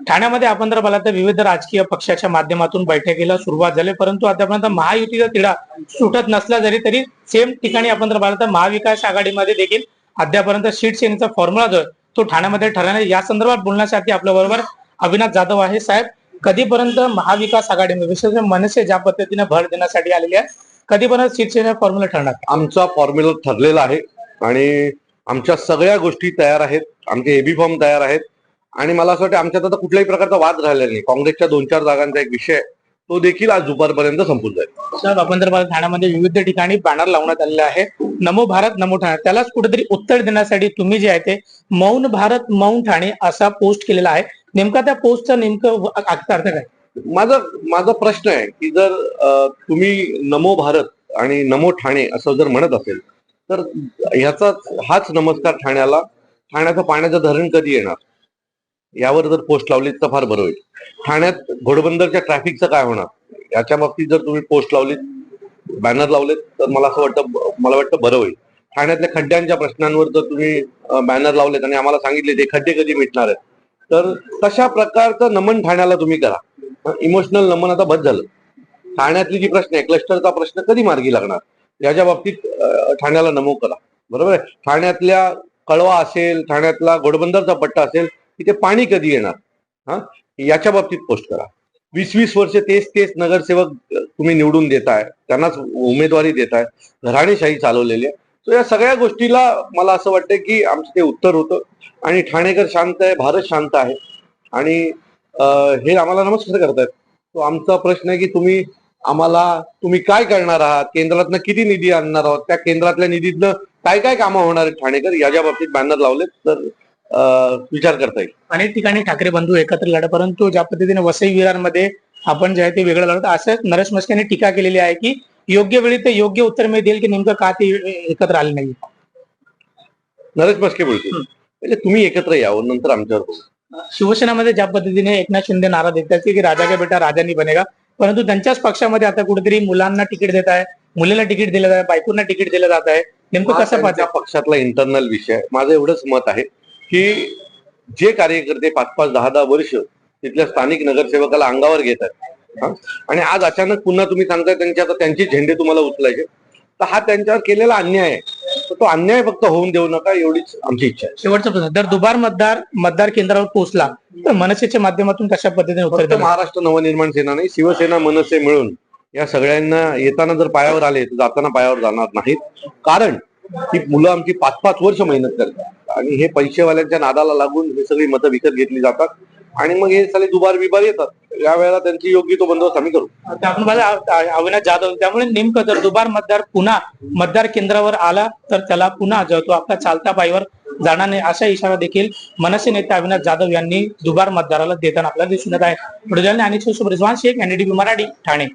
ठाण्यामध्ये आपण जर पाहिलं तर विविध राजकीय पक्षाच्या माध्यमातून बैठकीला सुरुवात झाली, परंतु आतापर्यंत महायुतीचा तिढा सुटत नसला तरी सेम ठिकाणी आपण जर पाहिलं तर महाविकास आघाडीमध्ये देखील अद्यापर्यंत सीट शेअरिंगचा फॉर्म्युला जो तो ठाण्यामध्ये ठरला या संदर्भात बोलण्यासाठी आपल्या बरोबर अविनाश जाधव आहे. साहेब, कधीपर्यंत महाविकास आघाडीमध्ये विशेष मनसे ज्या पद्धतीने भर देण्यासाठी आलेली आहे, कधीपर्यंत सीट शेअरिंग फॉर्म्युला ठरणार? आमचा फॉर्म्युला ठरलेला आहे आणि आमच्या सगळ्या गोष्टी तयार आहेत. आमचे एबी फॉर्म तयार आहेत आणि मला असं वाटतं आमच्यात आता कुठल्याही प्रकारचा वाद राहिलेला नाही. काँग्रेसच्या 2-4 जागांचा एक विषय तो देखील आज दुपारपर्यंत संपून जाईल. साहेब, आपण जर ठाण्यामध्ये विविध ठिकाणी बॅनर लावण्यात आलेले आहे, नमो भारत नमो ठाणे, त्यालाच कुठेतरी उत्तर देण्यासाठी तुम्ही जे आहे ते मौन भारत मौन ठाणे असा पोस्ट केलेला आहे. नेमका त्या पोस्टचा नेमकं अर्थ काय? माझा प्रश्न आहे की जर तुम्ही नमो भारत आणि नमो ठाणे असं जर म्हणत असेल तर हाच नमस्कार ठाण्याला, ठाण्याचं पाण्याचं धरण कधी येणार यावर जर पोस्ट लावली तर फार बरं होईल. ठाण्यात घोडबंदरच्या ट्रॅफिकचं काय होणार याच्या बाबतीत जर तुम्ही पोस्ट लावलीत, बॅनर लावलेत तर मला वाटतं बरं होईल. ठाण्यातल्या खड्ड्यांच्या प्रश्नांवर जर तुम्ही बॅनर लावलेत आणि आम्हाला सांगितले ते खड्डे कधी मिटणार आहेत, तर तशा प्रकारचं नमन ठाण्याला तुम्ही करा. इमोशनल नमन आता बंद झालं. ठाण्यातली जी प्रश्न आहे, क्लस्टरचा प्रश्न कधी मार्गी लागणार याच्या बाबतीत ठाण्याला नमो करा. बरोबर आहे. ठाण्यातल्या कळवा असेल, ठाण्यातला घोडबंदरचा पट्टा असेल, तिथे पाणी कधी येणार याच्या बाबतीत पोस्ट करा. 20-20 वर्ष तेच नगरसेवक तुम्ही निवडून देताय, त्यांनाच उमेदवारी देताय, घराणेशाही चालवलेली आहे. तर या सगळ्या गोष्टीला मला असं वाटतं की आमचं ते उत्तर होतं आणि ठाणेकर शांत आहे, भारत शांत आहे आणि हे आम्हाला नमस्कार करतायत. तो आमचा प्रश्न आहे की तुम्ही काय करणार आहात, केंद्रातनं किती निधी आणणार आहोत, त्या केंद्रातल्या निधीतनं काय कामं होणार आहेत ठाणेकर याच्या बाबतीत बॅनर लावलेत तर विचार करता येईल. अनेक ठिकाणी ठाकरे बंधू एकत्र लढा, परंतु ज्या पद्धतीने वसई विरारमध्ये आपण जे आहे ते वेगळं लढत, असं नरेश म्हस्के यांनी टीका केलेली आहे की योग्य वेळी ते योग्य उत्तर मिळेल की नेमकं का ते एकत्र आले नाही. नरेश म्हस्के बोलतो म्हणजे तुम्ही एकत्र यावं, नंतर आमच्यावर बोलू. शिवसेनेमध्ये ज्या पद्धतीने एकनाथ शिंदे नारा देतात की राजा का बेटा राजानी बनेगा, परंतु त्यांच्याच पक्षामध्ये आता कुठेतरी मुलांना तिकीट देत आहे, मुलीला तिकीट दिलं जात आहे, बायकोंना तिकीट दिलं जात आहे. नेमकं कसं पाहता? पक्षातला इंटरनल विषय आहे. माझं एवढंच मत आहे की जे कार्यकर्ते 5-5, 10-10 वर्ष तिथल्या स्थानिक नगरसेवकाला अंगावर घेत आहेत आणि आज अचानक पुन्हा तुम्ही सांगताय त्यांचे झेंडे तुम्हाला उचलायचे, तर हा त्यांच्यावर केलेला अन्याय आहे. तर तो अन्याय फक्त होऊन देऊ नका एवढीच आमची इच्छा आहे. शेवटचा प्रश्न, जर दुबार मतदार केंद्रावर पोहोचला तर मनसेच्या माध्यमातून कशा पद्धतीने उत्तर देणार? महाराष्ट्र नवनिर्माण सेना नाही, शिवसेना मनसे मिळून या सगळ्यांना येताना जर पायावर आले तर जाताना पायावर जाणार नाहीत. कारण ही मुलं आमची 5-5 वर्ष मेहनत करतात आणि हे पैसेवाल्यांच्या नादाला लागून हे सगळी मतं विकत घेतली जातात आणि मग हे साले दुबार येतात. यावेळेला त्यांची योग्य तो बंदोबस्त आम्ही करू. आपण अविनाश जाधव, त्यामुळे नेमकं जर दुबार मतदार पुन्हा मतदार केंद्रावर आला तर त्याला पुन्हा तो आपला चालता पायवर जाणार नाही असा इशारा देखील मनसे नेते अविनाश जाधव यांनी दुबार मतदाराला देताना आपल्याला दिसून येत आहे. आणि रिजवान शेख, NDTV मराठी, ठाणे.